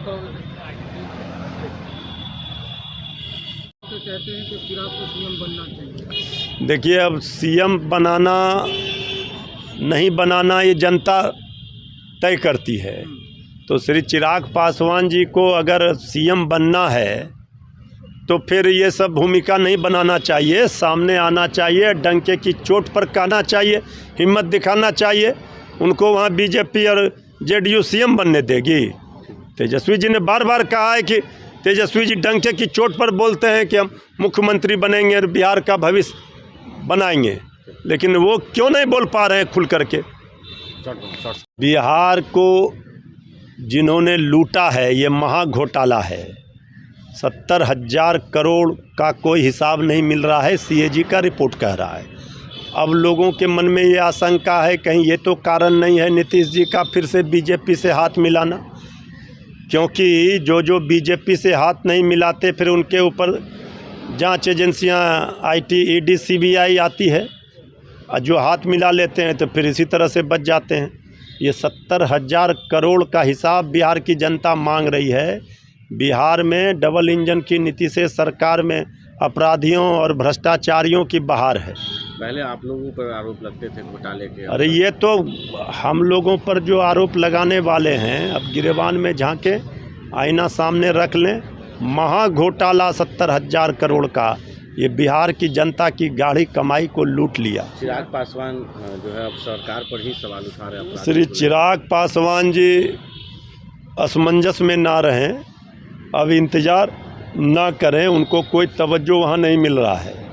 तो कहते हैं कि चिराग को सीएम बनना चाहिए। देखिए, अब सीएम बनाना नहीं बनाना ये जनता तय करती है। तो श्री चिराग पासवान जी को अगर सीएम बनना है तो फिर ये सब भूमिका नहीं बनाना चाहिए, सामने आना चाहिए, डंके की चोट पर कहना चाहिए, हिम्मत दिखाना चाहिए। उनको वहाँ बीजेपी और जेडीयू सीएम बनने देगी? तेजस्वी जी ने बार बार कहा है कि तेजस्वी जी डंके की चोट पर बोलते हैं कि हम मुख्यमंत्री बनेंगे और बिहार का भविष्य बनाएंगे, लेकिन वो क्यों नहीं बोल पा रहे हैं खुल करके? बिहार को जिन्होंने लूटा है ये महा घोटाला है। 70,000 करोड़ का कोई हिसाब नहीं मिल रहा है, सीएजी का रिपोर्ट कह रहा है। अब लोगों के मन में ये आशंका है कहीं ये तो कारण नहीं है नीतीश जी का फिर से बीजेपी से हाथ मिलाना, क्योंकि जो बीजेपी से हाथ नहीं मिलाते फिर उनके ऊपर जांच एजेंसियां आईटी, ईडी, सीबीआई आती है, और जो हाथ मिला लेते हैं तो फिर इसी तरह से बच जाते हैं। ये 70,000 करोड़ का हिसाब बिहार की जनता मांग रही है। बिहार में डबल इंजन की नीति से सरकार में अपराधियों और भ्रष्टाचारियों की बहार है। पहले आप लोगों पर आरोप लगते थे घोटाले के। अरे ये तो हम लोगों पर जो आरोप लगाने वाले हैं अब गिरेबान में झांके, आईना सामने रख लें। महा घोटाला 70,000 करोड़ का ये बिहार की जनता की गाढ़ी कमाई को लूट लिया। चिराग पासवान जो है अब सरकार पर ही सवाल उठा रहे हैं। श्री चिराग पासवान जी असमंजस में ना रहें, अब इंतज़ार ना करें, उनको कोई तवज्जो वहाँ नहीं मिल रहा है।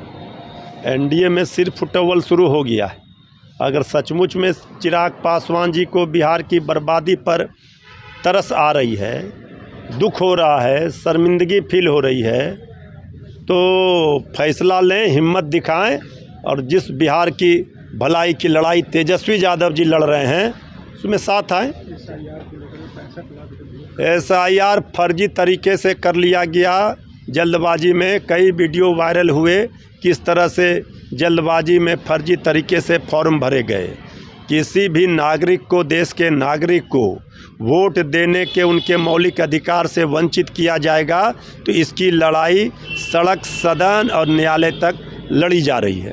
एनडीए में सिर्फ फुटबॉल शुरू हो गया है। अगर सचमुच में चिराग पासवान जी को बिहार की बर्बादी पर तरस आ रही है, दुख हो रहा है, शर्मिंदगी फील हो रही है, तो फैसला लें, हिम्मत दिखाएं और जिस बिहार की भलाई की लड़ाई तेजस्वी यादव जी लड़ रहे हैं उसमें साथ आएँ। SIR फर्जी तरीके से कर लिया गया, जल्दबाजी में कई वीडियो वायरल हुए, किस तरह से जल्दबाजी में फर्जी तरीके से फॉर्म भरे गए। किसी भी नागरिक को, देश के नागरिक को वोट देने के उनके मौलिक अधिकार से वंचित किया जाएगा तो इसकी लड़ाई सड़क, सदन और न्यायालय तक लड़ी जा रही है।